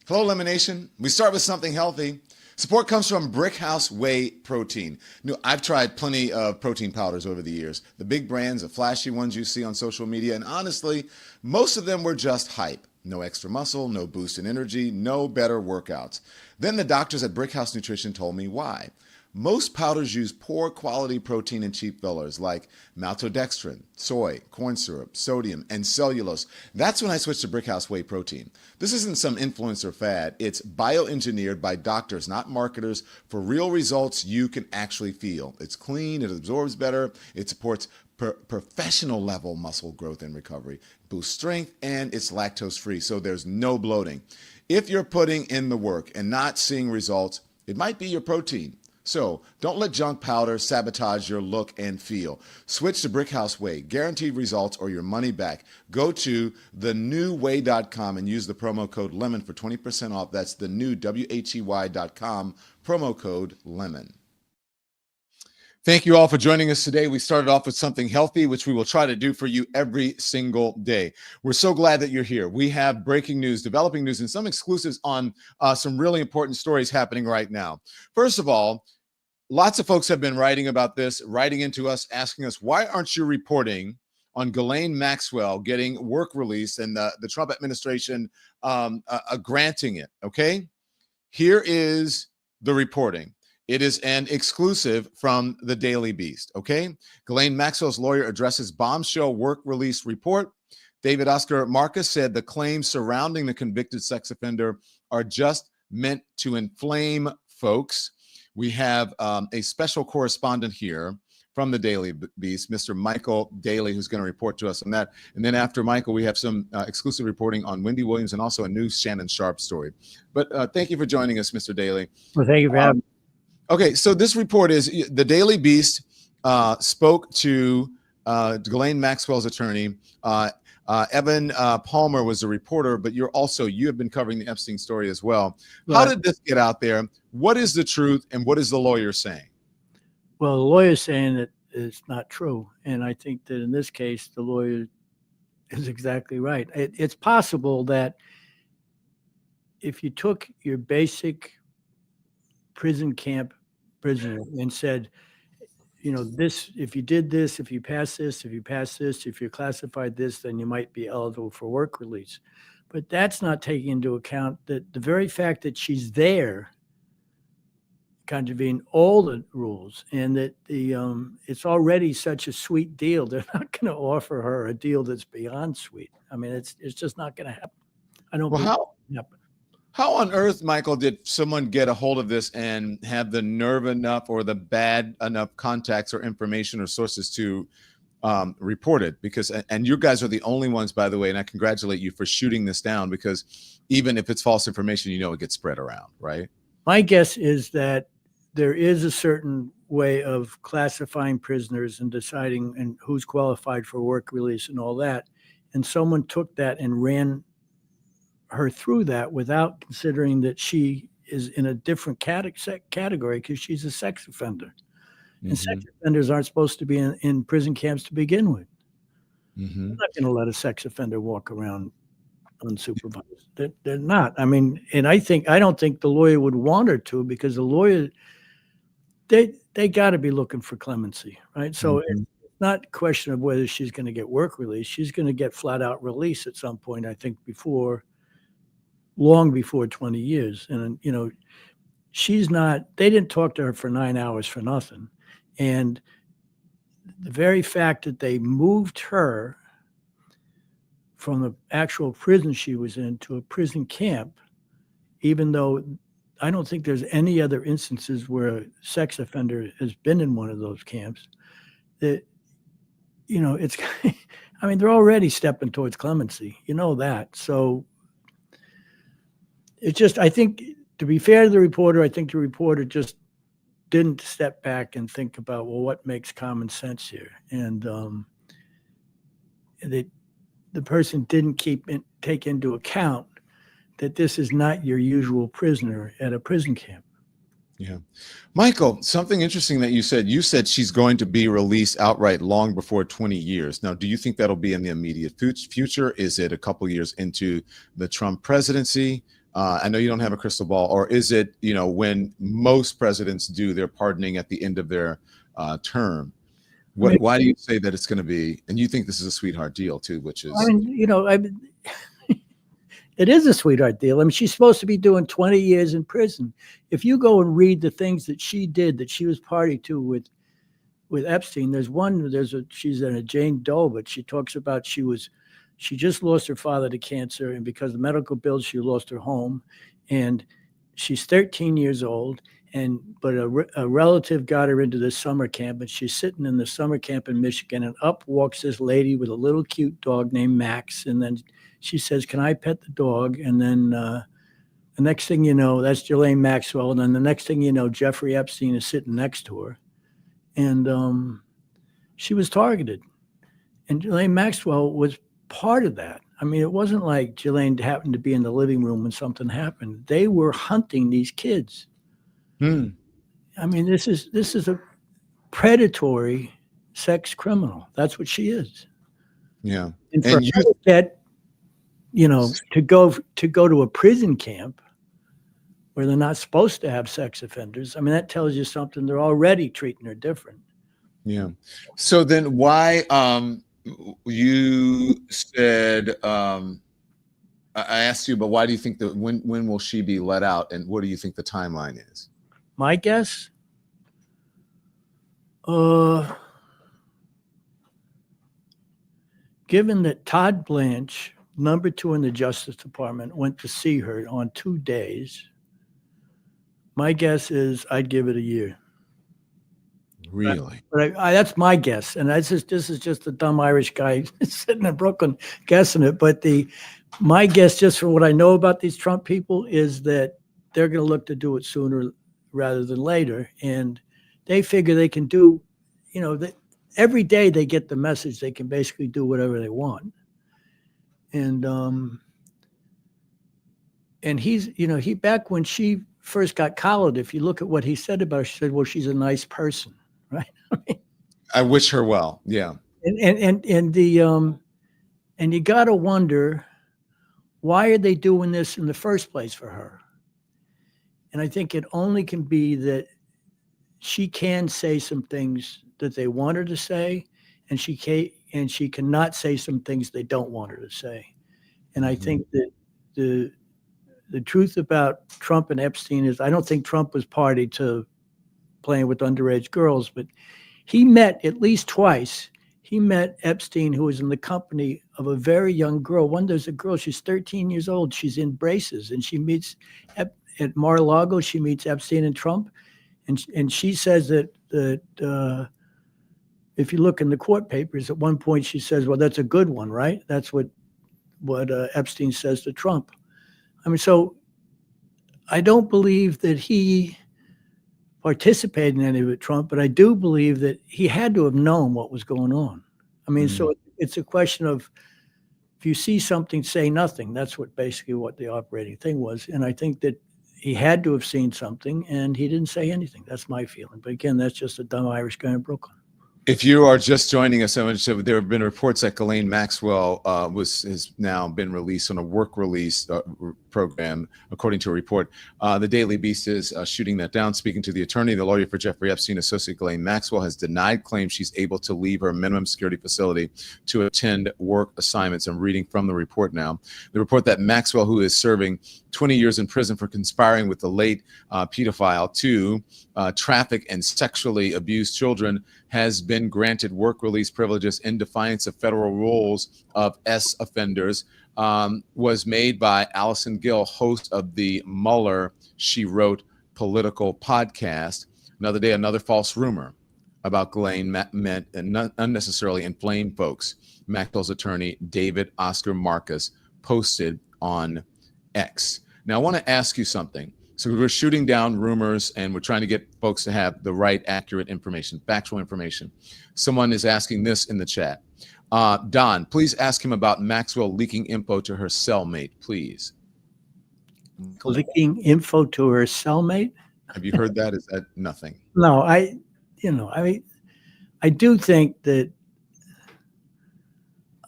Hello, Elimination. We start with something healthy. Support comes from Brickhouse Whey Protein. I've tried plenty of protein powders over the years. The big brands, the flashy ones you see on social media, and honestly, most of them were just hype. No extra muscle, no boost in energy, no better workouts. Then the doctors at Brickhouse Nutrition told me why. Most powders use poor quality protein and cheap fillers like maltodextrin, soy, corn syrup, sodium, and cellulose. That's when I switched to Brickhouse Whey Protein. This isn't some influencer fad. It's bioengineered by doctors, not marketers, for real results you can actually feel. It's clean, it absorbs better, it supports professional level muscle growth and recovery, boosts strength, and it's lactose free, so there's no bloating. If you're putting in the work and not seeing results, it might be your protein. So don't let junk powder sabotage your look and feel. Switch to Brickhouse Whey. Guaranteed results or your money back. Go to thenewway.com and use the promo code LEMON for 20% off. That's the new WHEY.com, promo code LEMON. Thank you all for joining us today. We started off with something healthy, which we will try to do for you every single day. We're so glad that you're here. We have breaking news, developing news, and some exclusives on some really important stories happening right now. First of all, lots of folks have been writing about this, writing into us, asking us, why aren't you reporting on Ghislaine Maxwell getting work release and the Trump administration granting it? Okay, here is the reporting. It is an exclusive from the Daily Beast, okay? Ghislaine Maxwell's lawyer addresses bombshell work release report. David Oscar Marcus said the claims surrounding the convicted sex offender are just meant to inflame folks. We have a special correspondent here from the Daily Beast, Mr. Michael Daly, who's going to report to us on that. And then after Michael, we have some exclusive reporting on Wendy Williams and also a new Shannon Sharpe story. But thank you for joining us, Mr. Daly. Well, thank you for having me. Okay, so this report is the Daily Beast spoke to Ghislaine Maxwell's attorney. Evan Palmer was a reporter, but you have been covering the Epstein story as well. Right. How did this get out there? What is the truth, and what is the lawyer saying? Well, the lawyer's saying that it's not true, and I think that in this case, the lawyer is exactly right. It's possible that if you took your basic prison camp prisoner and said, this, if you did this, if you pass this, if you're classified this, then you might be eligible for work release. But that's not taking into account that the very fact that she's there contravene all the rules, and that it's already such a sweet deal. They're not going to offer her a deal that's beyond sweet. I mean, it's just not going to happen. I don't believe it's going to happen. How on earth, Michael, did someone get a hold of this and have the nerve enough or the bad enough contacts or information or sources to report it? Because, and you guys are the only ones, by the way, and I congratulate you for shooting this down, because even if it's false information, it gets spread around, right? My guess is that there is a certain way of classifying prisoners and deciding and who's qualified for work release and all that. And someone took that and ran her through that without considering that she is in a different category because she's a sex offender. Mm-hmm. And sex offenders aren't supposed to be in prison camps to begin with. Mm-hmm. They're not going to let a sex offender walk around unsupervised. They're not. I mean, and I don't think the lawyer would want her to, because the lawyer, they got to be looking for clemency, right? So mm-hmm. It's not a question of whether she's going to get work release. She's going to get flat out release at some point, I think, long before 20 years. And, they didn't talk to her for 9 hours for nothing. And the very fact that they moved her from the actual prison she was in to a prison camp, even though I don't think there's any other instances where a sex offender has been in one of those camps, that, it's, I mean, they're already stepping towards clemency, that. So, it's just, I think, to be fair to the reporter, I think the reporter just didn't step back and think about, well, what makes common sense here? And the person didn't take into account that this is not your usual prisoner at a prison camp. Yeah. Michael, something interesting that you said she's going to be released outright long before 20 years. Now, do you think that'll be in the immediate future? Is it a couple years into the Trump presidency? I know you don't have a crystal ball, or is it, when most presidents do their pardoning at the end of their term? Why do you say that it's going to be, and you think this is a sweetheart deal too, which is... It is a sweetheart deal. I mean, she's supposed to be doing 20 years in prison. If you go and read the things that she did, that she was party to with Epstein, she's in a Jane Doe, but she talks about she just lost her father to cancer, and because of medical bills, she lost her home, and she's 13 years old. But a relative got her into this summer camp, and she's sitting in the summer camp in Michigan, and up walks this lady with a little cute dog named Max, and then she says, "Can I pet the dog?" And then the next thing you know, that's Ghislaine Maxwell, and then the next thing you know, Jeffrey Epstein is sitting next to her, and she was targeted, and Ghislaine Maxwell was part of that. I mean, it wasn't like Ghislaine happened to be in the living room when something happened. They were hunting these kids. I mean, this is a predatory sex criminal. That's what she is. Yeah. And for her to get, to go to a prison camp where they're not supposed to have sex offenders, I mean, that tells you something. They're already treating her different. Yeah. So then why, you said, I asked you, but why do you think that when will she be let out, and what do you think the timeline is? My guess, given that Todd Blanche, number 2 in the Justice Department, went to see her on 2 days, my guess is I'd give it a year. Really? But that's my guess, and this is just a dumb Irish guy sitting in Brooklyn guessing it. But my guess, just from what I know about these Trump people, is that they're going to look to do it sooner rather than later, and they figure they can do, that every day they get the message they can basically do whatever they want, and he's, he, back when she first got collared, if you look at what he said about her, she said, well, she's a nice person, right? I wish her well. Yeah. And you got to wonder, why are they doing this in the first place for her? And I think it only can be that she can say some things that they want her to say, and she cannot say some things they don't want her to say. And I think that the truth about Trump and Epstein is, I don't think Trump was party to playing with underage girls, but he met at least twice. He met Epstein, who was in the company of a very young girl. There's a girl, she's 13 years old. She's in braces, and she meets at Mar-a-Lago. She meets Epstein and Trump, and she says that if you look in the court papers, at one point she says, "Well, that's a good one, right?" That's what Epstein says to Trump. I mean, so I don't believe that he participated in any of it, Trump, but I do believe that he had to have known what was going on. I mean, so it's a question of, if you see something, say nothing. That's what the operating thing was. And I think that he had to have seen something, and he didn't say anything. That's my feeling. But again, that's just a dumb Irish guy in Brooklyn. If you are just joining us, so there have been reports that Ghislaine Maxwell has now been released on a work release program, according to a report. The Daily Beast is shooting that down. Speaking to the attorney, the lawyer for Jeffrey Epstein, Associate Ghislaine Maxwell, has denied claims she's able to leave her minimum security facility to attend work assignments. I'm reading from the report now. The report that Maxwell, who is serving 20 years in prison for conspiring with the late pedophile to traffic and sexually abuse children, has been granted work release privileges in defiance of federal rules of S offenders, was made by Allison Gill, host of the Mueller, She Wrote political podcast. Another day, another false rumor about Ghislaine meant unnecessarily inflame folks. Maxwell's attorney, David Oscar Marcus, posted on X. Now, I want to ask you something. So we're shooting down rumors, and we're trying to get folks to have the right, accurate information, factual information. Someone is asking this in the chat. Don, please ask him about Maxwell leaking info to her cellmate, please. Leaking info to her cellmate? Have you heard that? Is that nothing? No, I do think that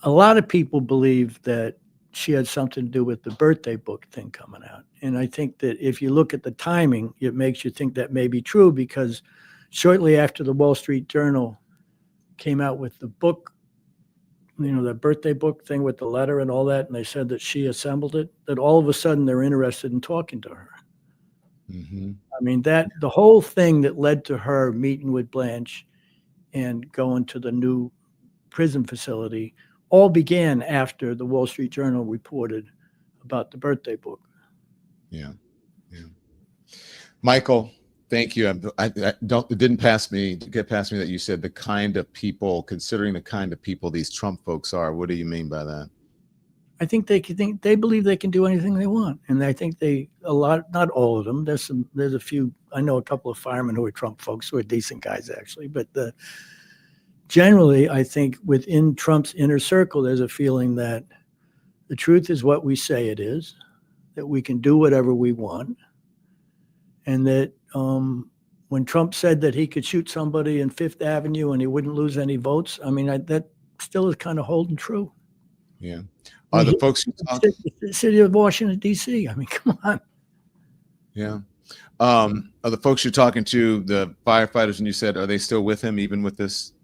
a lot of people believe that she had something to do with the birthday book thing coming out. And I think that if you look at the timing, it makes you think that may be true, because shortly after the Wall Street Journal came out with the book, the birthday book thing with the letter and all that, and they said that she assembled it, that all of a sudden they're interested in talking to her. Mm-hmm. I mean, that the whole thing that led to her meeting with Blanche and going to the new prison facility all began after the Wall Street Journal reported about the birthday book. Yeah. Michael, thank you. It didn't get past me that you said the kind of people, considering the kind of people these Trump folks are. What do you mean by that? I think they believe they can do anything they want, and I think not all of them. There's a few. I know a couple of firemen who are Trump folks who are decent guys actually, but generally, I think within Trump's inner circle, there's a feeling that the truth is what we say it is, that we can do whatever we want, and that when Trump said that he could shoot somebody in Fifth Avenue and he wouldn't lose any votes, I mean, that still is kind of holding true. Yeah. Are the folks who talk? The city of Washington, D.C. I mean, come on. Yeah. Are the folks you're talking to, the firefighters, and you said, are they still with him even with this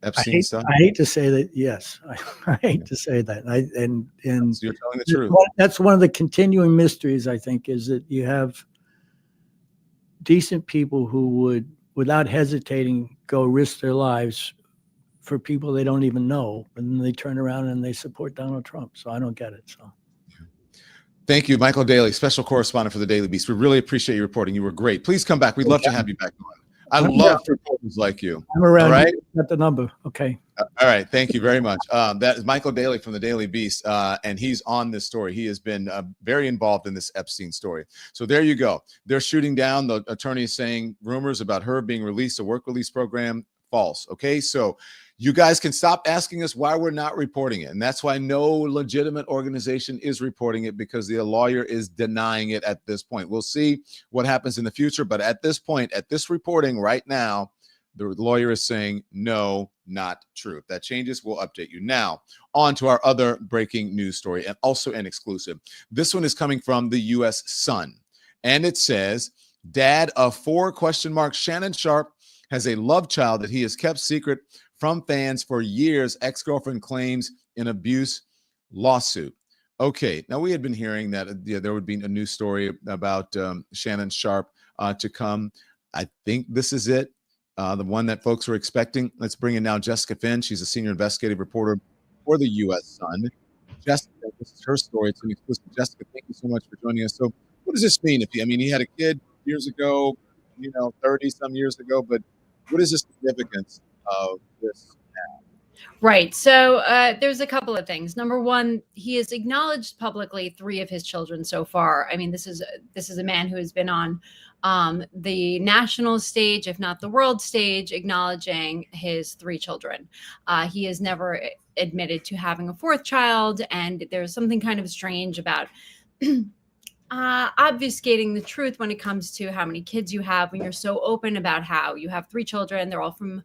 Epstein stuff? I hate to say that. Yes, I hate to say that. And so you're telling the truth. That's one of the continuing mysteries, I think, is that you have decent people who would, without hesitating, go risk their lives for people they don't even know, and then they turn around and they support Donald Trump. So I don't get it. So, thank you, Michael Daly, special correspondent for the Daily Beast. We really appreciate your reporting. You were great. Please come back. We'd love to have you back on. I love reporters like you. I'm around. All right. Got the number. Okay. All right. Thank you very much. That is Michael Daly from the Daily Beast, and he's on this story. He has been very involved in this Epstein story. So there you go. They're shooting down. The attorney is saying rumors about her being released, a work release program, false. Okay. So you guys can stop asking us why we're not reporting it. And that's why no legitimate organization is reporting it, because the lawyer is denying it at this point. We'll see what happens in the future. But at this point, at this reporting right now, the lawyer is saying, no, not true. If that changes, we'll update you. Now, on to our other breaking news story, and also an exclusive. This one is coming from the U.S. Sun. And it says, dad of 4 ? Shannon Sharpe has a love child that he has kept secret from fans for years, ex-girlfriend claims in abuse lawsuit. Okay, now we had been hearing that there would be a news story about Shannon Sharpe to come. I think this is it, the one that folks were expecting. Let's bring in now Jessica Finn. She's a senior investigative reporter for the U.S. Sun. Jessica, this is her story. It's an exclusive. Jessica, thank you so much for joining us. So what does this mean? He had a kid years ago, 30-some years ago, but what is the significance of this now? Right. So there's a couple of things. Number one, he has acknowledged publicly 3 of his children so far. I mean, this is a man who has been on the national stage, if not the world stage, acknowledging his 3 children. He has never admitted to having a 4th child, and there's something kind of strange about obfuscating the truth when it comes to how many kids you have, when you're so open about how you have 3 children. They're all from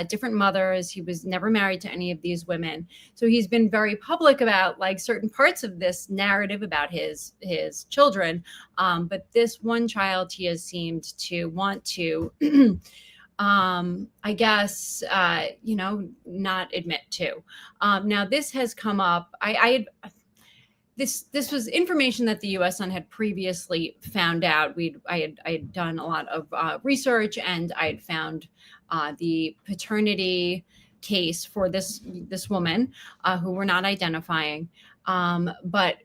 different mothers. He was never married to any of these women. So he's been very public about like certain parts of this narrative about his children. But this one child, he has seemed to want to, I guess, not admit to. Now this has come up. This was information that the U.S. Sun had previously found out. I had done a lot of research, and I had found the paternity case for this woman who we're not identifying. But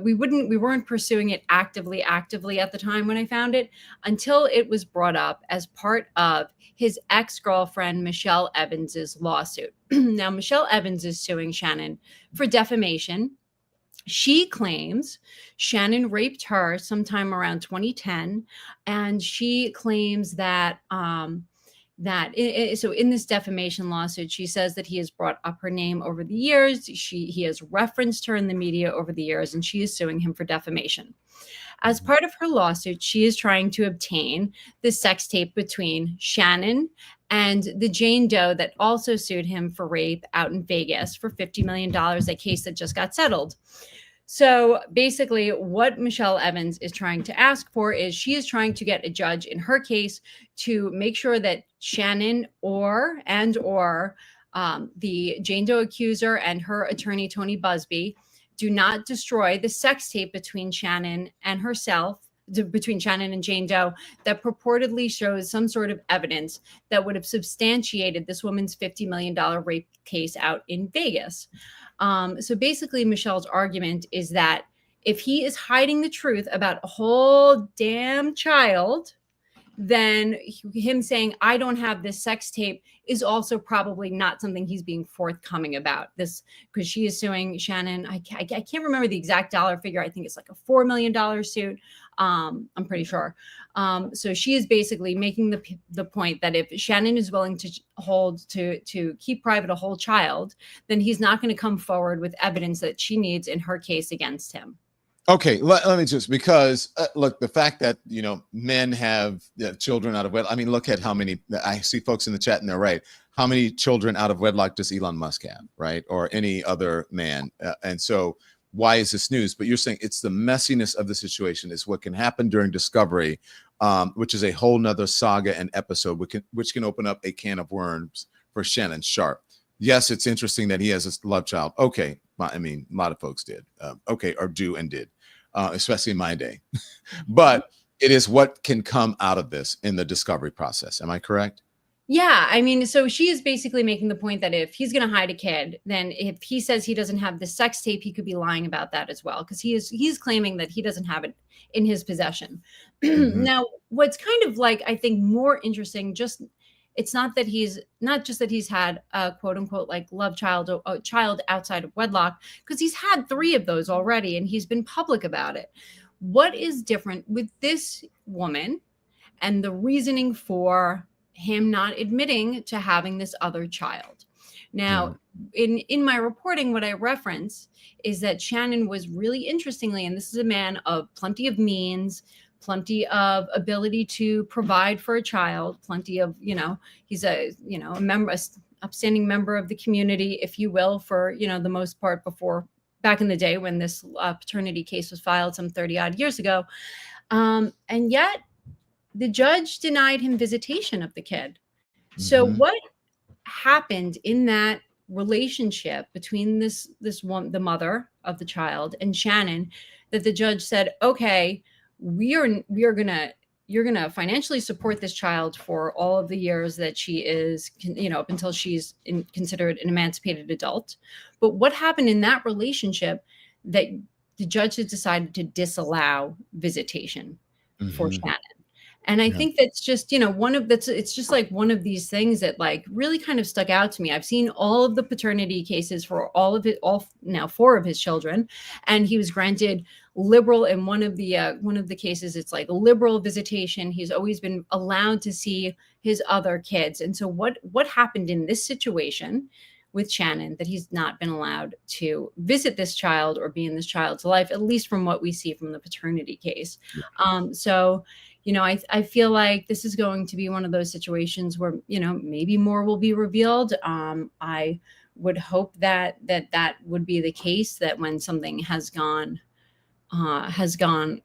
we weren't pursuing it actively at the time when I found it, until it was brought up as part of his ex-girlfriend Michelle Evans's lawsuit. Now, Michelle Evans is suing Shannon for defamation. She claims Shannon raped her sometime around 2010, and she claims that so in this defamation lawsuit, she says that he has brought up her name over the years. He has referenced her in the media over the years, and she is suing him for defamation. As part of her lawsuit, she is trying to obtain the sex tape between Shannon and the Jane Doe that also sued him for rape out in Vegas for $50 million, a case that just got settled. So basically, what Michelle Evans is trying to ask for is she is trying to get a judge in her case to make sure that Shannon or the Jane Doe accuser and her attorney, Tony Busby, do not destroy the sex tape between Shannon and herself, between Shannon and Jane Doe, that purportedly shows some sort of evidence that would have substantiated this woman's $50 million rape case out in Vegas. So basically, Michelle's argument is that if he is hiding the truth about a whole damn child, then him saying, I don't have this sex tape is also probably not something he's being forthcoming about. This, because she is suing Shannon. I can't remember the exact dollar figure. I think it's like a $4 million suit. I'm pretty sure. So she is basically making the point that if Shannon is willing to keep private a whole child, then he's not going to come forward with evidence that she needs in her case against him. Okay, let me just, because look, the fact that, men have children out of wedlock. I mean, look at how many, I see folks in the chat and they're right. How many children out of wedlock does Elon Musk have, right? Or any other man. And so why is this news? But you're saying it's the messiness of the situation is what can happen during discovery, which is a whole nother saga and episode, which can open up a can of worms for Shannon Sharpe. Yes, it's interesting that he has a love child. Okay. I mean, a lot of folks did. Okay, or do and did, especially in my day. But it is what can come out of this in the discovery process. Am I correct? Yeah, I mean, so she is basically making the point that if he's going to hide a kid, then if he says he doesn't have the sex tape, he could be lying about that as well, because he's claiming that he doesn't have it in his possession. Mm-hmm. Now, what's kind of like, I think, more interesting, it's not just that he's had a quote unquote like love child, a child outside of wedlock, because he's had 3 of those already and he's been public about it. What is different with this woman and the reasoning for him not admitting to having this other child? Now, in my reporting, what I reference is that Shannon was really interestingly, and this is a man of plenty of means, plenty of ability to provide for a child, plenty of, he's a upstanding member of the community, if you will, for, the most part back in the day when this paternity case was filed some 30 odd years ago. And yet the judge denied him visitation of the kid. Mm-hmm. So what happened in that relationship between the mother of the child and Shannon, that the judge said, okay, you're gonna financially support this child for all of the years that she is, up until she's considered an emancipated adult. But what happened in that relationship that the judge has decided to disallow visitation for Shannon? And I think that's just, it's just like one of these things that like really kind of stuck out to me. I've seen all of the paternity cases for all now 4 of his children, and he was granted liberal in one of the cases. It's like liberal visitation. He's always been allowed to see his other kids. And so what happened in this situation with Shannon that he's not been allowed to visit this child or be in this child's life, at least from what we see from the paternity case. So I feel like this is going to be one of those situations where, maybe more will be revealed. I would hope that would be the case, that when something has gone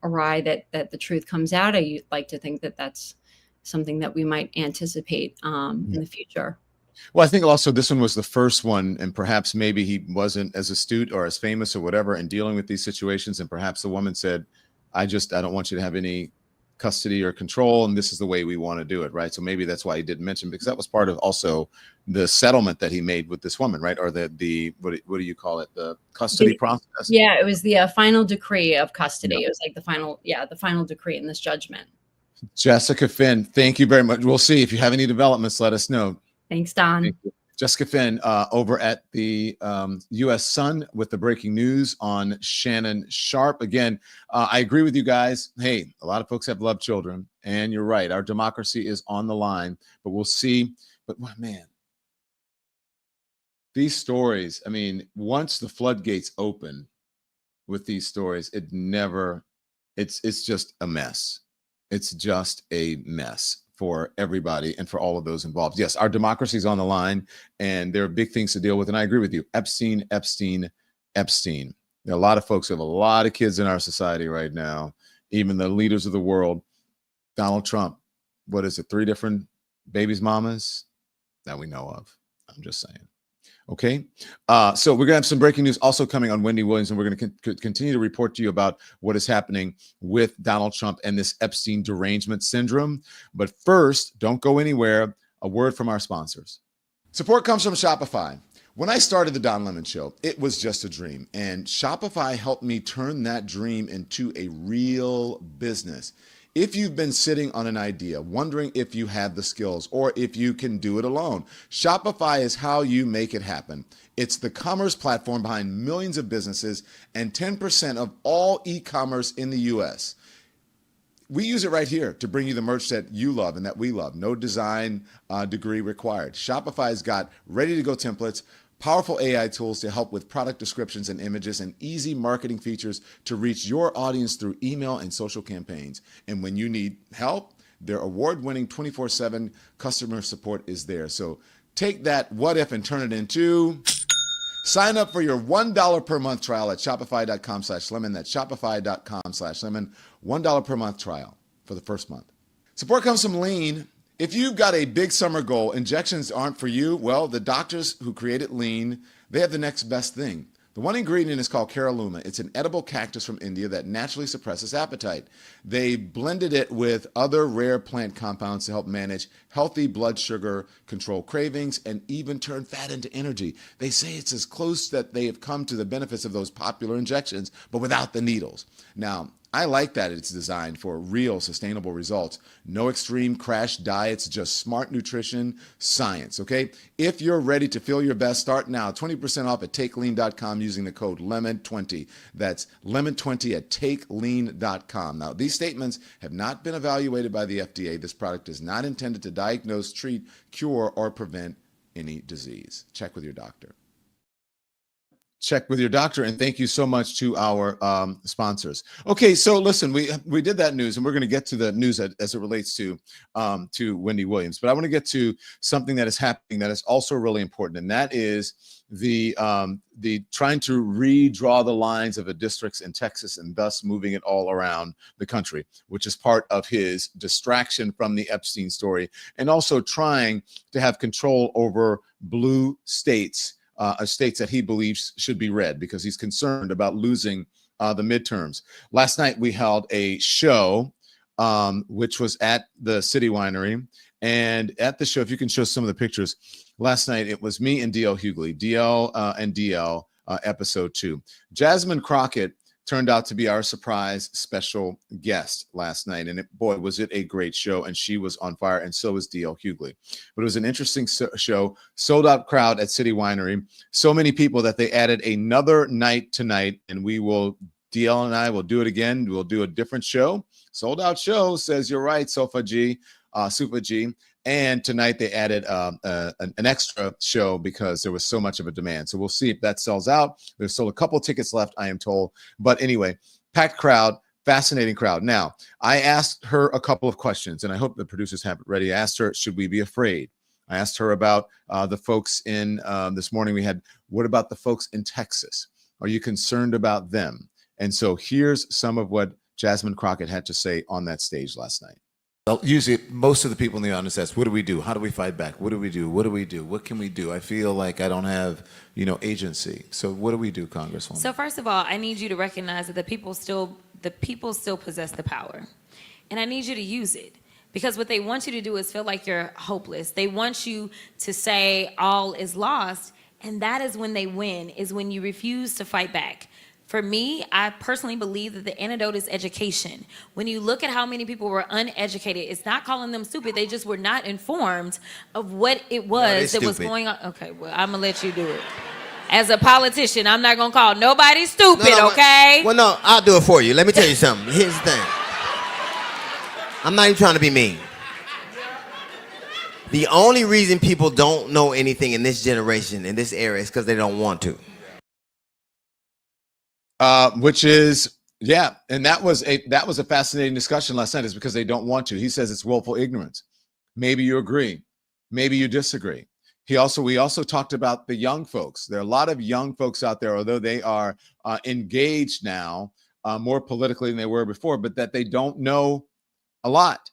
awry, that the truth comes out. I like to think that that's something that we might anticipate in the future. Well, I think also this one was the first one, and perhaps maybe he wasn't as astute or as famous or whatever in dealing with these situations. And perhaps the woman said, I don't want you to have any custody or control, and this is the way we want to do it, right? So maybe that's why he didn't mention, because that was part of also the settlement that he made with this woman, right? Or the what do you call it, the custody process? Yeah, it was the final decree of custody. It was like the final decree in this judgment. Jessica Finn, thank you very much. We'll see if you have any developments, let us know. Thanks, Don. Thank you. Jessica Finn over at the U.S. Sun with the breaking news on Shannon Sharpe. Again, I agree with you guys. Hey, a lot of folks have loved children, and you're right. Our democracy is on the line, but we'll see. But man, these stories, I mean, once the floodgates open with these stories, it's just a mess. It's just a mess for everybody and for all of those involved. Yes, our democracy is on the line, and there are big things to deal with. And I agree with you. Epstein. There are a lot of folks who have a lot of kids in our society right now, even the leaders of the world. Donald Trump, what is it, 3 different babies' mamas that we know of? I'm just saying. Okay. So we're going to have some breaking news also coming on Wendy Williams, and we're going to continue to report to you about what is happening with Donald Trump and this Epstein derangement syndrome. But first, don't go anywhere. A word from our sponsors. Support comes from Shopify. When I started the Don Lemon Show, it was just a dream, and Shopify helped me turn that dream into a real business. If you've been sitting on an idea, wondering if you have the skills or if you can do it alone, Shopify is how you make it happen. It's the commerce platform behind millions of businesses and 10% of all e-commerce in the US. We use it right here to bring you the merch that you love and that we love. No design degree required. Shopify's got ready-to-go templates, powerful AI tools to help with product descriptions and images, and easy marketing features to reach your audience through email and social campaigns. And when you need help, their award-winning 24/7 customer support is there. So take that what if and turn it into... Sign up for your $1 per month trial at shopify.com/lemon. That's shopify.com/lemon. $1 per month trial for the first month. Support comes from Lean. If you've got a big summer goal, injections aren't for you, well, the doctors who created Lean, they have the next best thing. The one ingredient is called caralluma. It's an edible cactus from India that naturally suppresses appetite. They blended it with other rare plant compounds to help manage healthy blood sugar, control cravings, and even turn fat into energy. They say it's as close that they have come to the benefits of those popular injections, but without the needles. Now, I like that it's designed for real sustainable results. No extreme crash diets, just smart nutrition science, okay? If you're ready to feel your best, start now. 20% off at takelean.com using the code LEMON20. That's LEMON20 at takelean.com. Now, these statements have not been evaluated by the FDA. This product is not intended to diagnose, treat, cure, or prevent any disease. Check with your doctor. Check with your doctor, and thank you so much to our sponsors. Okay, so listen, we did that news, and we're going to get to the news as it relates to Wendy Williams. But I want to get to something that is happening that is also really important, and that is the trying to redraw the lines of the districts in Texas and thus moving it all around the country, which is part of his distraction from the Epstein story, and also trying to have control over blue states. States that he believes should be red because he's concerned about losing the midterms. Last night we held a show, which was at the City Winery. And at the show, if you can show some of the pictures, last night it was me and DL Hughley, DL episode 2. Jasmine Crockett turned out to be our surprise special guest last night. And boy, was it a great show. And she was on fire, and so was DL Hughley. But it was an interesting show, sold out crowd at City Winery. So many people that they added another night tonight, and DL and I will do it again. We'll do a different show. Sold out show, says you're right, Sofa G. And tonight they added an extra show because there was so much of a demand. So we'll see if that sells out. There's still a couple tickets left, I am told. But anyway, packed crowd, fascinating crowd. Now, I asked her a couple of questions, and I hope the producers have it ready. I asked her, should we be afraid? I asked her about the folks in this morning. What about the folks in Texas? Are you concerned about them? And so here's some of what Jasmine Crockett had to say on that stage last night. Well, usually, most of the people in the audience ask, what do we do? How do we fight back? What do we do? What do we do? What can we do? I feel like I don't have, agency. So what do we do, Congresswoman? So first of all, I need you to recognize that the people still possess the power. And I need you to use it. Because what they want you to do is feel like you're hopeless. They want you to say all is lost. And that is when they win, is when you refuse to fight back. For me, I personally believe that the antidote is education. When you look at how many people were uneducated, it's not calling them stupid. They just were not informed of what it was that was going on. Okay, well, I'm going to let you do it. As a politician, I'm not going to call nobody stupid, okay? Well, no, I'll do it for you. Let me tell you something. Here's the thing. I'm not even trying to be mean. The only reason people don't know anything in this generation, in this era, is because they don't want to. Which is, yeah, and that was a fascinating discussion last night, is because they don't want to. He says it's willful ignorance. Maybe you agree. Maybe you disagree. We also talked about the young folks. There are a lot of young folks out there, although they are engaged now more politically than they were before, but that they don't know a lot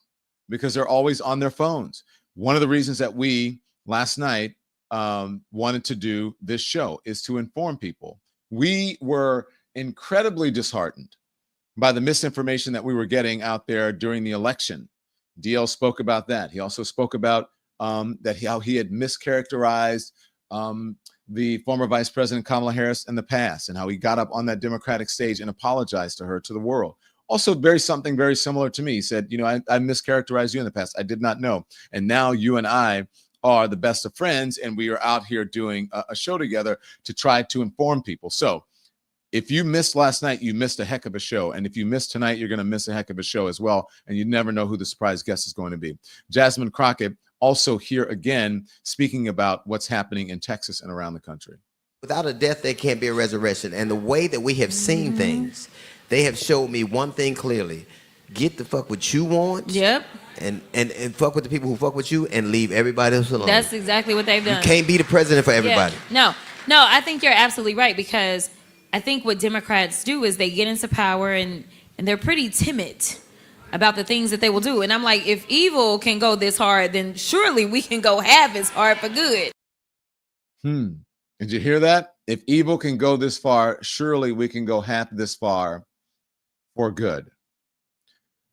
because they're always on their phones. One of the reasons that we last night wanted to do this show is to inform people. We were incredibly disheartened by the misinformation that we were getting out there during the election. DL spoke about that. He also spoke about how he had mischaracterized the former Vice President Kamala Harris in the past, and how he got up on that Democratic stage and apologized to her, to the world. Also, something very similar to me. He said, I mischaracterized you in the past. I did not know. And now you and I are the best of friends, and we are out here doing a show together to try to inform people. So if you missed last night, you missed a heck of a show. And if you missed tonight, you're going to miss a heck of a show as well. And you never know who the surprise guest is going to be. Jasmine Crockett also here again, speaking about what's happening in Texas and around the country. Without a death, there can't be a resurrection. And the way that we have seen things, they have showed me one thing clearly. Get the fuck what you want. Yep. And fuck with the people who fuck with you and leave everybody else alone. That's exactly what they've done. You can't be the president for everybody. Yeah. No, I think you're absolutely right, because I think what Democrats do is they get into power and they're pretty timid about the things that they will do. And I'm like, if evil can go this hard, then surely we can go half as hard for good. Did you hear that? If evil can go this far, surely we can go half this far for good.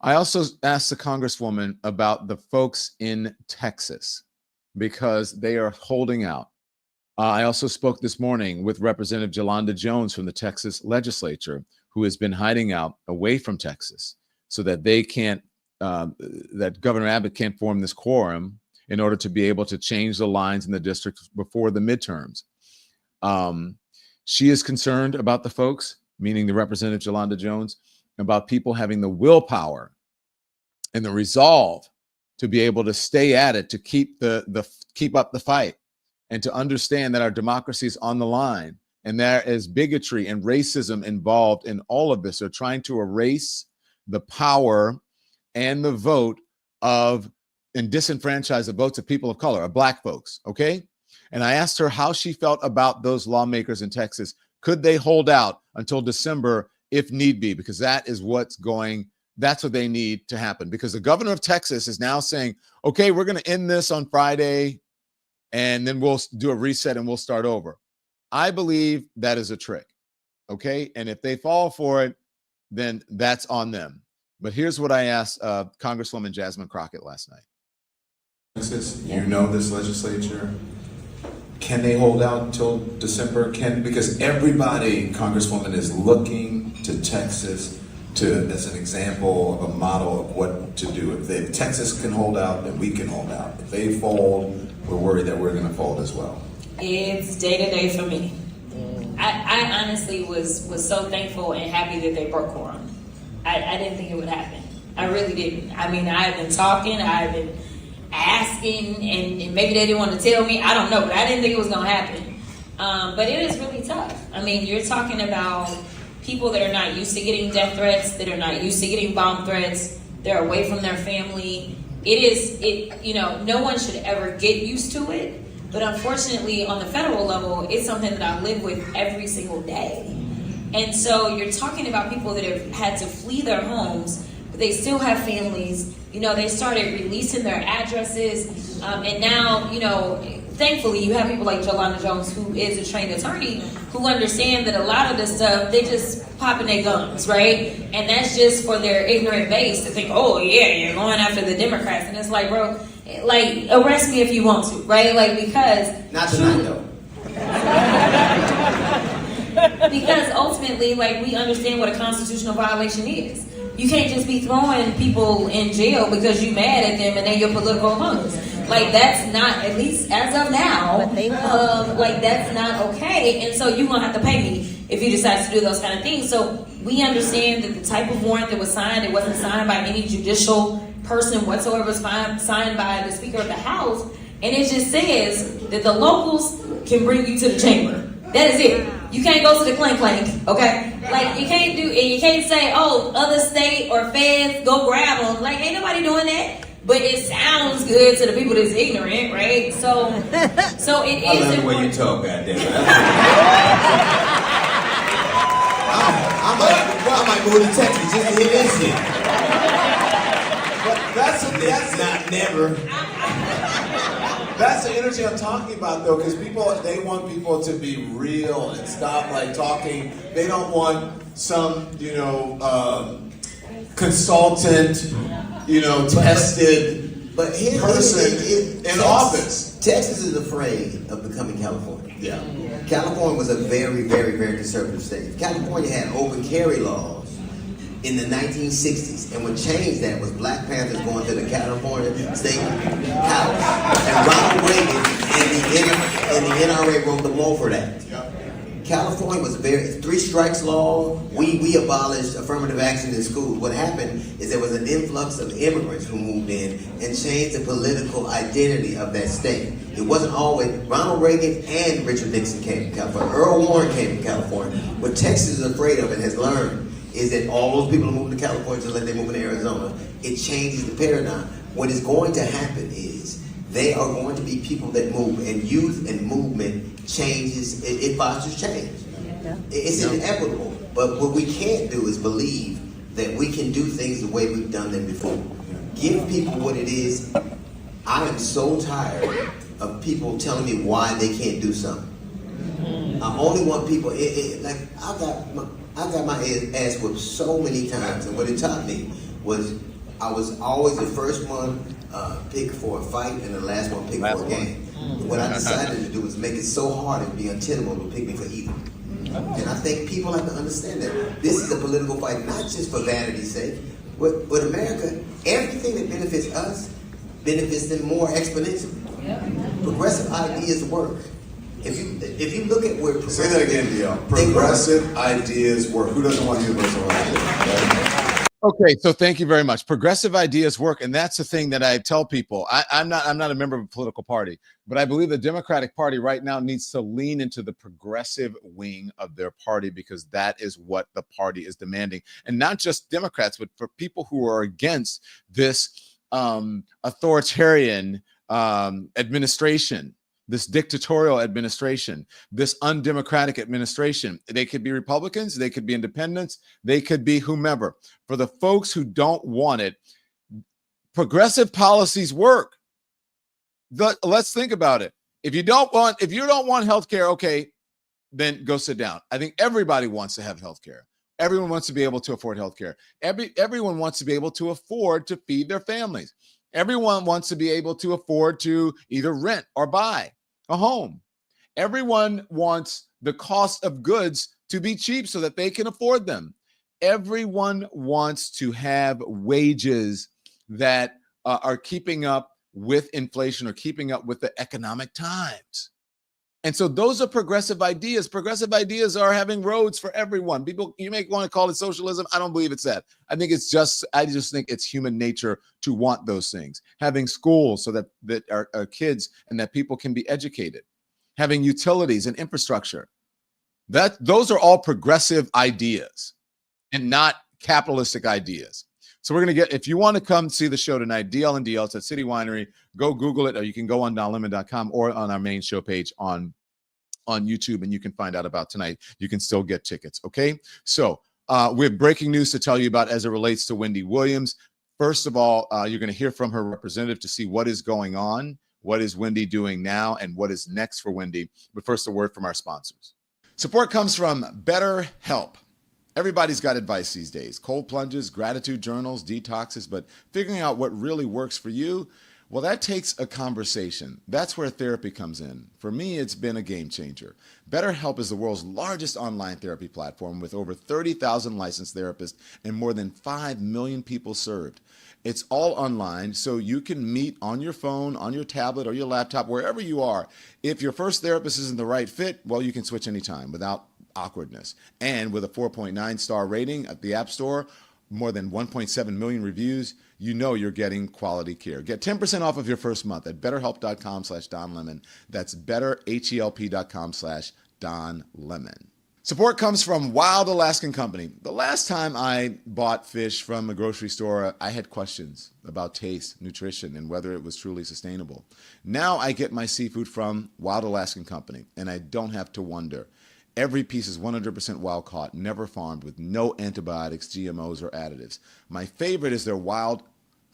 I also asked the Congresswoman about the folks in Texas because they are holding out. I also spoke this morning with Representative Jolanda Jones from the Texas legislature, who has been hiding out away from Texas so that they can't, that Governor Abbott can't form this quorum in order to be able to change the lines in the district before the midterms. She is concerned about the folks, meaning the Representative Jolanda Jones, about people having the willpower and the resolve to be able to stay at it, to keep keep up the fight, and to understand that our democracy is on the line, and there is bigotry and racism involved in all of this. They're trying to erase the power and the vote of and disenfranchise the votes of people of color, of Black folks. Okay. And I asked her how she felt about those lawmakers in Texas. Could they hold out until December if need be? Because that's what they need to happen. Because the governor of Texas is now saying, okay, we're going to end this on Friday and then we'll do a reset and we'll start over. I believe that is a trick. Okay. And if they fall for it, then that's on them. But here's what I asked Congresswoman Jasmine Crockett last night. Texas, you know this legislature. Can they hold out until December? Because everybody, Congresswoman, is looking to Texas as an example of a model of what to do. If Texas can hold out, then we can hold out. If they fold, we're worried that we're going to fold as well. It's day to day for me. I honestly was so thankful and happy that they broke quorum. I didn't think it would happen. I really didn't. I mean, I've been talking, I've been asking, and maybe they didn't want to tell me. I don't know, but I didn't think it was going to happen. But it is really tough. I mean, you're talking about people that are not used to getting death threats, that are not used to getting bomb threats. They're away from their family. No one should ever get used to it. But unfortunately, on the federal level, it's something that I live with every single day. And so you're talking about people that have had to flee their homes, but they still have families. They started releasing their addresses. And now, thankfully, you have people like Jolanda Jones, who is a trained attorney, who understand that a lot of this stuff, they just popping their guns, right? And that's just for their ignorant base to think, oh, yeah, you're going after the Democrats. And it's like, bro, arrest me if you want to, right? Because... Not tonight, though. Because ultimately, we understand what a constitutional violation is. You can't just be throwing people in jail because you're mad at them and they're your political opponents. That's not, at least as of now, that's not okay. And so you're going to have to pay me if you decide to do those kind of things. So we understand that the type of warrant that was signed, it wasn't signed by any judicial person whatsoever. It was signed by the Speaker of the House. And it just says that the locals can bring you to the chamber. That is it. You can't go to the clank, okay? You can't say, oh, other state or feds, go grab them. Ain't nobody doing that. but it sounds good to the people that's ignorant, right? So it is. I love the way you talk, goddammit. I might move to Texas just to hear this shit. But that's not never. That's the energy I'm talking about, though, because they want people to be real and stop like talking. They don't want some, consultant, tested But here's person in office. Texas is afraid of becoming California. Yeah. California was a very, very, very conservative state. California had open carry laws in the 1960s, and what changed that was Black Panthers going to the California State House, and Ronald Reagan and the NRA wrote the Mulford Act. California was three strikes law. We abolished affirmative action in schools. What happened is there was an influx of immigrants who moved in and changed the political identity of that state. It wasn't always Ronald Reagan and Richard Nixon came to California. Earl Warren came to California. What Texas is afraid of and has learned is that all those people are moving to California just like they move to Arizona. It changes the paradigm. What is going to happen is they are going to be people that move, and youth and movement changes, it fosters change. Yeah. It's inequitable, but what we can't do is believe that we can do things the way we've done them before. Give people what it is. I am so tired of people telling me why they can't do something. I only want people, like I got my ass whipped so many times, and what it taught me was I was always the first one picked for a fight and the last one picked for a game. What I decided to do was make it so hard and be untenable to pick me for either. And I think people have to understand that this is a political fight, not just for vanity's sake, but America, everything that benefits us benefits them more exponentially. Progressive ideas work. If you look at where say that again, DL. Progressive ideas work. Who doesn't want universal health? Okay, so thank you very much. Progressive ideas work, and that's the thing that I tell people. I'm not a member of a political party, but I believe the Democratic Party right now needs to lean into the progressive wing of their party, because that is what the party is demanding, and not just Democrats, but for people who are against this authoritarian administration. This dictatorial administration, this undemocratic administration. They could be Republicans, they could be independents, they could be whomever. For the folks who don't want it, progressive policies work. Let's think about it. If you don't want healthcare, okay, then go sit down. I think everybody wants to have healthcare. Everyone wants to be able to afford healthcare. Everyone wants to be able to afford to feed their families. Everyone wants to be able to afford to either rent or buy a home. Everyone wants the cost of goods to be cheap so that they can afford them. Everyone wants to have wages that are keeping up with inflation or keeping up with the economic times. And so those are progressive ideas. Progressive ideas are having roads for everyone. People, you may want to call it socialism. I don't believe it's that. I just think it's human nature to want those things. Having schools so that our kids and that people can be educated. Having utilities and infrastructure. Those are all progressive ideas and not capitalistic ideas. So we're going to if you want to come see the show tonight, DL and DL, it's at City Winery. Go Google it, or you can go on donlemon.com or on our main show page on YouTube, and you can find out about tonight. You can still get tickets, okay? So we have breaking news to tell you about as it relates to Wendy Williams. First of all, you're going to hear from her representative to see what is going on, what is Wendy doing now, and what is next for Wendy. But first, a word from our sponsors. Support comes from BetterHelp. Everybody's got advice these days. Cold plunges, gratitude journals, detoxes, but figuring out what really works for you, well, that takes a conversation. That's where therapy comes in. For me, it's been a game changer. BetterHelp is the world's largest online therapy platform with over 30,000 licensed therapists and more than 5 million people served. It's all online, so you can meet on your phone, on your tablet, or your laptop, wherever you are. If your first therapist isn't the right fit, well, you can switch anytime without awkwardness. And with a 4.9 star rating at the App Store, more than 1.7 million reviews, you know you're getting quality care. Get 10% off of your first month at betterhelp.com/DonLemon. That's betterhelp.com/DonLemon. Support comes from Wild Alaskan Company. The last time I bought fish from a grocery store, I had questions about taste, nutrition, and whether it was truly sustainable. Now I get my seafood from Wild Alaskan Company, and I don't have to wonder. Every piece is 100% wild caught, never farmed, with no antibiotics, GMOs, or additives. My favorite is their wild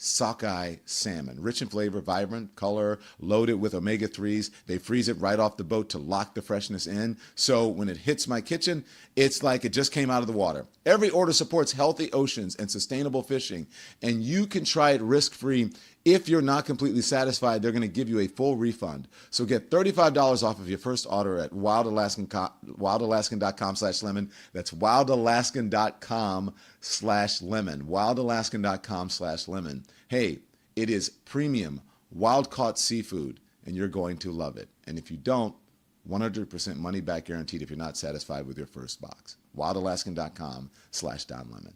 sockeye salmon, rich in flavor, vibrant color, loaded with omega-3s. They freeze it right off the boat to lock the freshness in. So when it hits my kitchen, it's like it just came out of the water. Every order supports healthy oceans and sustainable fishing, and you can try it risk-free. If you're not completely satisfied, they're going to give you a full refund. So get $35 off of your first order at wildalaskan.com/lemon. That's wildalaskan.com/lemon. wildalaskan.com/lemon. Hey, it is premium, wild-caught seafood, and you're going to love it. And if you don't, 100% money back guaranteed if you're not satisfied with your first box. wildalaskan.com/donlemon.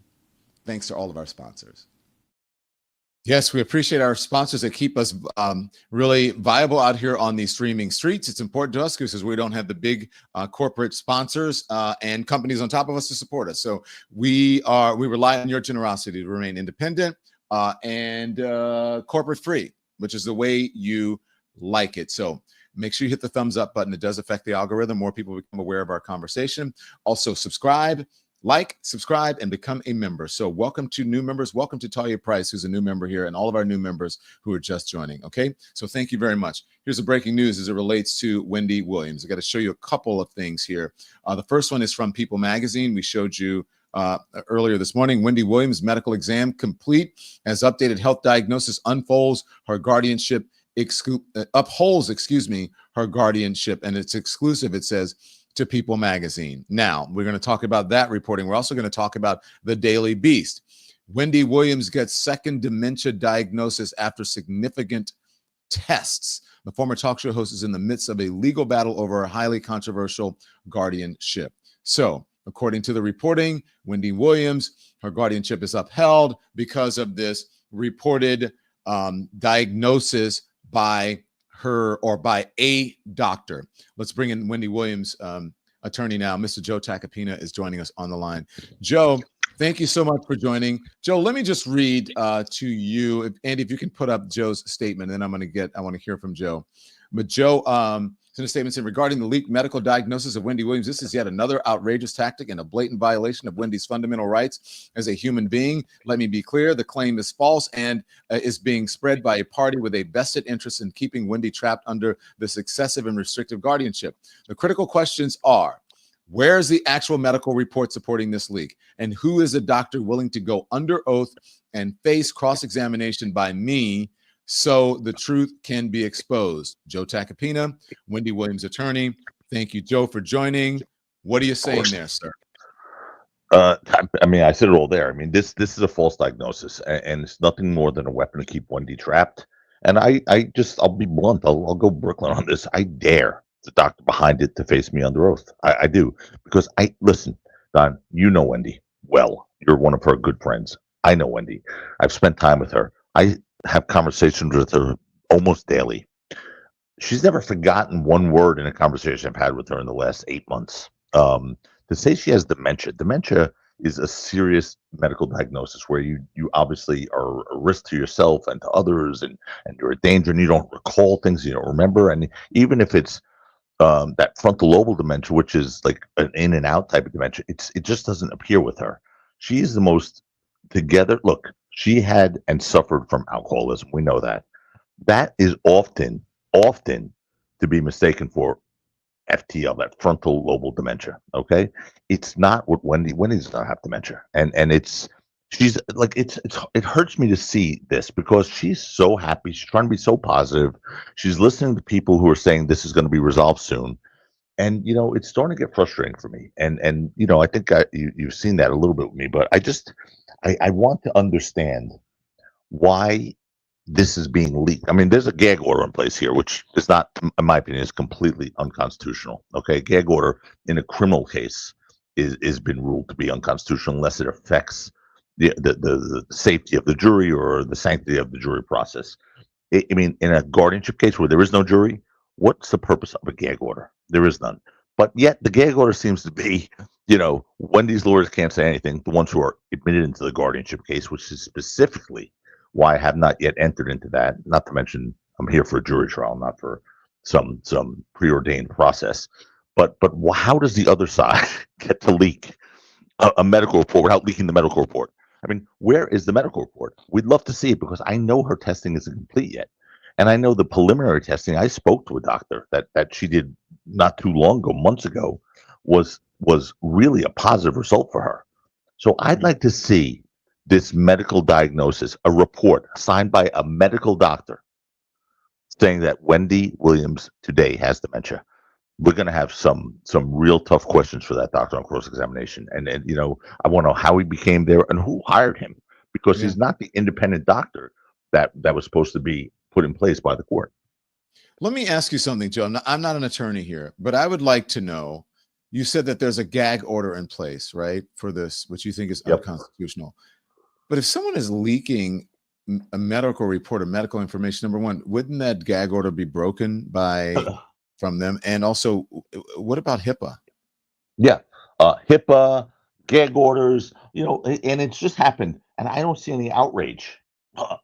Thanks to all of our sponsors. Yes, we appreciate our sponsors that keep us really viable out here on these streaming streets. It's important to us because we don't have the big corporate sponsors and companies on top of us to support us. So we rely on your generosity to remain independent and corporate free, which is the way you like it. So make sure you hit the thumbs up button. It does affect the algorithm. More people become aware of our conversation. Also subscribe. Like, subscribe, and become a member. So welcome to new members. Welcome to Talia Price, who's a new member here, and all of our new members who are just joining, okay? So thank you very much. Here's the breaking news as it relates to Wendy Williams. I got to show you a couple of things here. The first one is from People Magazine. We showed you earlier this morning. Wendy Williams' medical exam complete, as updated health diagnosis unfolds her guardianship, upholds her guardianship, and it's exclusive, it says, to People Magazine. Now, we're going to talk about that reporting. We're also going to talk about the Daily Beast. Wendy Williams gets second dementia diagnosis after significant tests. The former talk show host is in the midst of a legal battle over a highly controversial guardianship. So, according to the reporting, Wendy Williams, her guardianship is upheld because of this reported diagnosis by her or by a doctor. Let's bring in Wendy Williams' attorney now. Mr. Joe Takapina is joining us on the line. Joe, thank you so much for joining. Joe, let me just read to you, Andy, if you can put up Joe's statement, and then I want to hear from Joe. But Joe, in a statement saying, regarding the leaked medical diagnosis of Wendy Williams, this is yet another outrageous tactic and a blatant violation of Wendy's fundamental rights as a human being. Let me be clear, the claim is false and is being spread by a party with a vested interest in keeping Wendy trapped under this excessive and restrictive guardianship. The critical questions are, where is the actual medical report supporting this leak? And who is a doctor willing to go under oath and face cross-examination by me so the truth can be exposed? Joe Takapina, Wendy Williams' attorney. Thank you, Joe, for joining. What are you saying there, sir? I mean, I said it all there. I mean, this is a false diagnosis, and it's nothing more than a weapon to keep Wendy trapped. And I'll be blunt. I'll go Brooklyn on this. I dare the doctor behind it to face me under oath. I do, because listen, Don, you know Wendy well. You're one of her good friends. I know Wendy. I've spent time with her. I have conversations with her almost daily. She's never forgotten one word in a conversation I've had with her in the last 8 months. To say she has dementia is a serious medical diagnosis where you obviously are a risk to yourself and to others, and you're a danger, and you don't recall things you don't remember. And even if it's that frontal lobal dementia, which is like an in and out type of dementia, it just doesn't appear with her. She is the most together. Look, she had and suffered from alcoholism. We know that. That is often to be mistaken for FTL, that frontal lobal dementia. Okay, it's not what Wendy does not have dementia, and she's like it hurts me to see this because she's so happy. She's trying to be so positive. She's listening to people who are saying this is going to be resolved soon, and it's starting to get frustrating for me. And I think you've seen that a little bit with me, but I want to understand why this is being leaked. I mean, there's a gag order in place here, which is not, in my opinion, is completely unconstitutional. Okay, gag order in a criminal case is been ruled to be unconstitutional unless it affects the safety of the jury or the sanctity of the jury process. I mean, in a guardianship case where there is no jury, what's the purpose of a gag order? There is none. But yet the gag order seems to be, Wendy's lawyers can't say anything. The ones who are admitted into the guardianship case, which is specifically why I have not yet entered into that. Not to mention, I'm here for a jury trial, not for some preordained process. But how does the other side get to leak a medical report without leaking the medical report? I mean, where is the medical report? We'd love to see it because I know her testing isn't complete yet. And I know the preliminary testing, I spoke to a doctor that she did not too long ago, months ago, was really a positive result for her. So I'd like to see this medical diagnosis, a report signed by a medical doctor saying that Wendy Williams today has dementia. We're going to have some real tough questions for that doctor on cross-examination. And I want to know how he became there and who hired him, because he's not the independent doctor that was supposed to be put in place by the court. Let me ask you something, Joe. I'm not an attorney here, but I would like to know, you said that there's a gag order in place, right, for this, which you think is unconstitutional. But if someone is leaking a medical report or medical information, number one, wouldn't that gag order be broken from them? And also, what about HIPAA? Yeah, HIPAA, gag orders, and it's just happened. And I don't see any outrage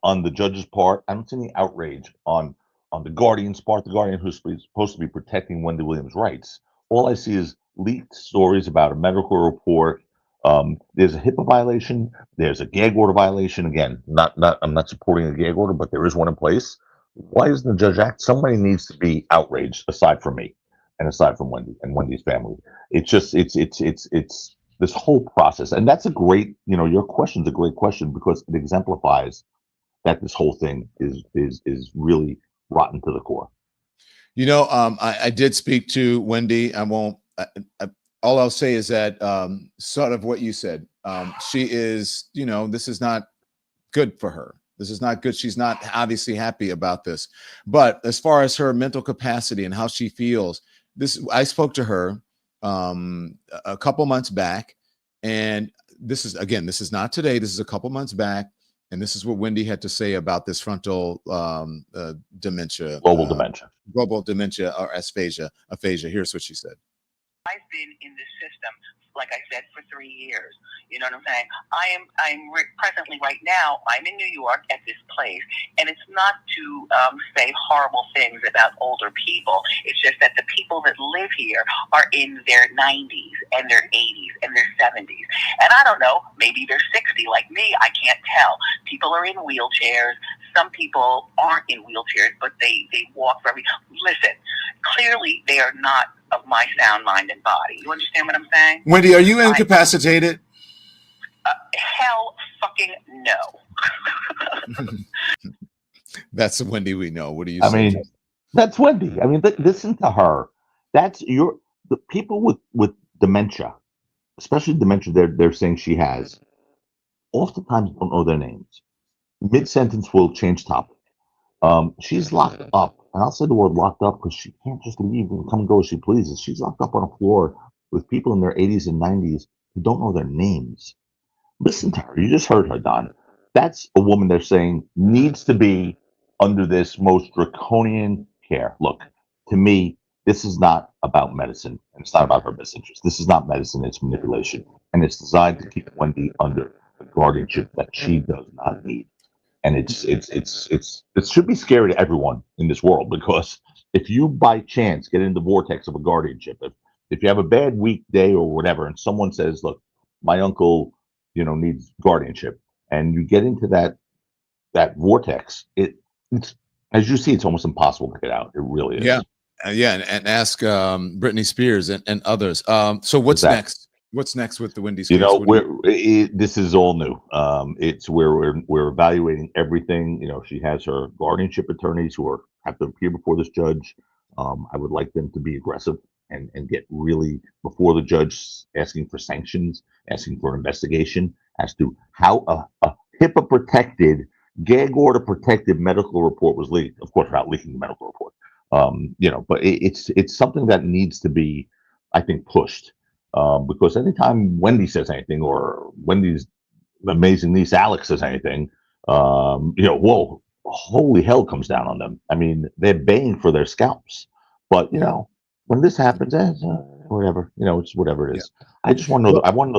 on the judge's part. I don't see any outrage on the guardian's part, the guardian who's supposed to be protecting Wendy Williams' rights. All I see is leaked stories about a medical report. There's a HIPAA violation. There's a gag order violation. Again, I'm not supporting a gag order, but there is one in place. Why isn't the judge act? Somebody needs to be outraged aside from me and aside from Wendy and Wendy's family. It's just, it's this whole process. And that's a great, your question's a great question because it exemplifies that this whole thing is really rotten to the core. I did speak to Wendy. All I'll say is that sort of what you said. She is, this is not good for her. This is not good. She's not obviously happy about this. But as far as her mental capacity and how she feels, I spoke to her a couple months back, and this is not today. This is a couple months back. And this is what Wendy had to say about this frontal dementia. Global dementia or aphasia. Here's what she said. I've been in this system, like I said, for 3 years. You know what I'm saying? I'm presently right now, I'm in New York at this place, and it's not to say horrible things about older people. It's just that the people that live here are in their 90s and their 80s and their 70s. And I don't know, maybe they're 60 like me. I can't tell. People are in wheelchairs. Some people aren't in wheelchairs, but they walk very. Listen, clearly they are not of my sound mind and body. You understand what I'm saying? Wendy, are you incapacitated? Hell fucking no. That's the Wendy we know. What do you say? I mean, that's Wendy. I mean, listen to her. That's the people with dementia, especially dementia they're saying she has, oftentimes don't know their names. Mid-sentence will change topic. She's locked up, and I'll say the word locked up because she can't just leave and come and go as she pleases. She's locked up on a floor with people in their 80s and 90s who don't know their names. Listen to her. You just heard her, Don. That's a woman they're saying needs to be under this most draconian care. Look, to me, this is not about medicine, and it's not about her best interest. This is not medicine. It's manipulation, and it's designed to keep Wendy under a guardianship that she does not need. And it should be scary to everyone in this world, because if you by chance get in the vortex of a guardianship, if you have a bad week, day, or whatever, and someone says, "Look, my uncle, needs guardianship," and you get into that vortex, it's as you see, it's almost impossible to get out. It really is. Yeah, and ask Britney Spears and others. So what's next? What's next with the Wendy Spears? This is all new. It's where we're evaluating everything. She has her guardianship attorneys who have to appear before this judge. I would like them to be aggressive and get really before the judge, asking for sanctions, asking for an investigation as to how a HIPAA protected, gag order protected medical report was leaked. Of course, without leaking the medical report. But it's something that needs to be, I think, pushed. Because anytime Wendy says anything, or Wendy's amazing niece Alex says anything, whoa, holy hell comes down on them. I mean, they're baying for their scalps. But when this happens, whatever. It's whatever it is. I just want to know. I want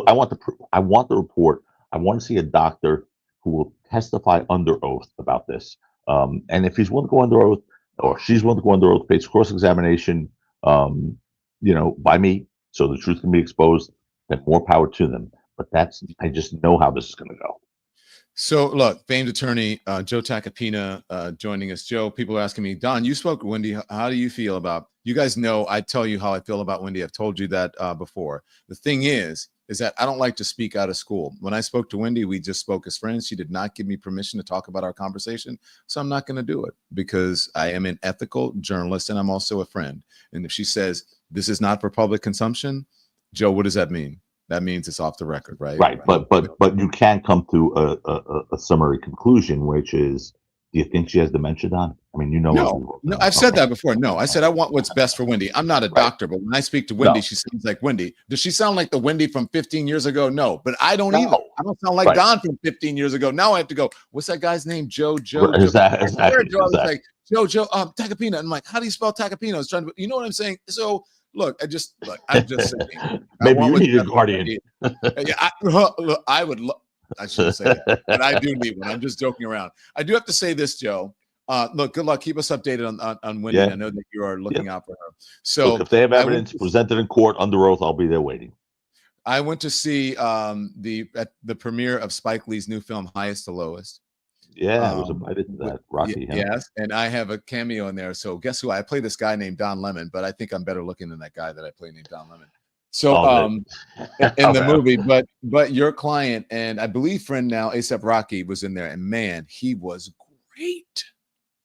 the report. I want to see a doctor who will testify under oath about this. And if he's willing to go under oath, or she's willing to go under oath, face cross-examination, by me, so the truth can be exposed, then more power to them. But I just know how this is going to go. So look, famed attorney Joe Takapina joining us. Joe, people are asking me, Don, you spoke to Wendy. How do you feel about? You guys know I tell you how I feel about Wendy. I've told you that before. The thing is that I don't like to speak out of school. When I spoke to Wendy, we just spoke as friends. She did not give me permission to talk about our conversation, so I'm not going to do it because I am an ethical journalist and I'm also a friend. And if she says this is not for public consumption, Joe, what does that mean? That means it's off the record, right? Right, but you can come to a summary conclusion, which is, do you think she has dementia, Don? I mean, No, I've said that before. No, I said I want what's best for Wendy. I'm not a doctor, but when I speak to Wendy, she sounds like Wendy. Does she sound like the Wendy from 15 years ago? No, but I don't either. I don't sound like Don from 15 years ago. Now I have to go, what's that guy's name? Joe. Exactly. Joe, Takapina. I'm like, how do you spell Takapina? I was trying to, you know what I'm saying? So I'm just saying. Maybe you need a guardian. I shouldn't say that, but I do need one. I'm just joking around. I do have to say this, Joe. Look, good luck. Keep us updated on Wendy. I know that you are looking out for her. So look, if they have evidence presented in court under oath, I'll be there waiting. I went to see the premiere of Spike Lee's new film, Highest to Lowest. Yeah, I was invited to that. Rocky. Yes, and I have a cameo in there. So guess who? I play this guy named Don Lemon, but I think I'm better looking than that guy that I play named Don Lemon. So in the movie, but your client and I believe friend now, A$AP Rocky, was in there, and man, he was great.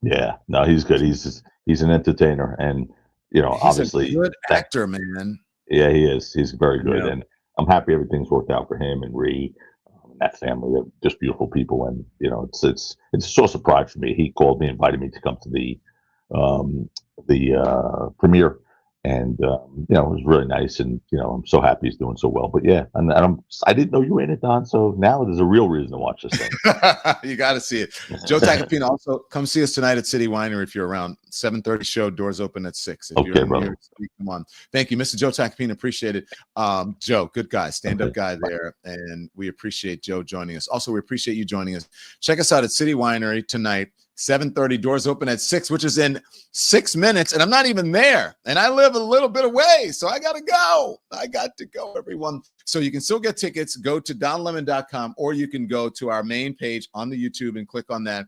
Yeah, no, he's good. He's an entertainer, and he's obviously a good actor, man. Yeah, he is. He's very good, and I'm happy everything's worked out for him and Ree. That family, they're just beautiful people, and it's a source of pride for me. He called me, invited me to come to the premiere, and it was really nice, and I'm so happy he's doing so well. But yeah, and I didn't know you were in it, Don. So now there's a real reason to watch this thing. You got to see it. Joe Takapina, also come see us tonight at City Winery if you're around. 7:30 show, doors open at 6. If you're brother. Here, come on. Thank you, Mr. Joe Takapina. Appreciate it. Joe, good guy, stand-up guy there, and we appreciate Joe joining us. Also, we appreciate you joining us. Check us out at City Winery tonight. 7:30, doors open at 6, which is in 6 minutes, and I'm not even there, and I live a little bit away, so I got to go, everyone. So you can still get tickets. Go to donlemon.com, or you can go to our main page on the YouTube and click on that,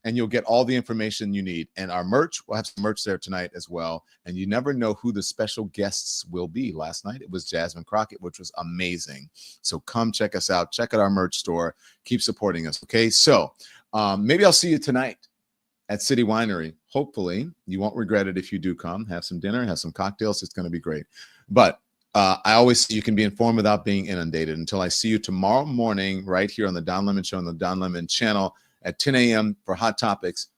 and you'll get all the information you need. And our merch, we'll have some merch there tonight as well, and you never know who the special guests will be. Last night, it was Jasmine Crockett, which was amazing. So come check us out. Check out our merch store. Keep supporting us, okay? So maybe I'll see you tonight at City Winery. Hopefully, you won't regret it if you do come. Have some dinner, have some cocktails. It's going to be great. But I always say you can be informed without being inundated. Until I see you tomorrow morning right here on the Don Lemon Show on the Don Lemon channel at 10 a.m. for Hot Topics.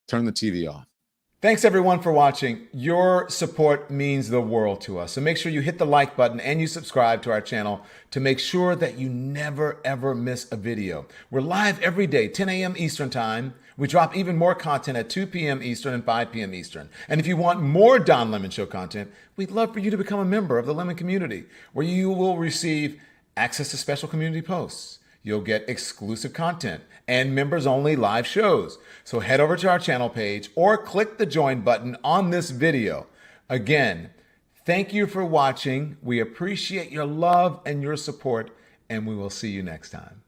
Turn the TV off. Thanks, everyone, for watching. Your support means the world to us. So make sure you hit the like button and you subscribe to our channel to make sure that you never, ever miss a video. We're live every day, 10 a.m. Eastern Time. We drop even more content at 2 p.m. Eastern and 5 p.m. Eastern. And if you want more Don Lemon Show content, we'd love for you to become a member of the Lemon community, where you will receive access to special community posts. You'll get exclusive content and members-only live shows. So head over to our channel page or click the join button on this video. Again, thank you for watching. We appreciate your love and your support, and we will see you next time.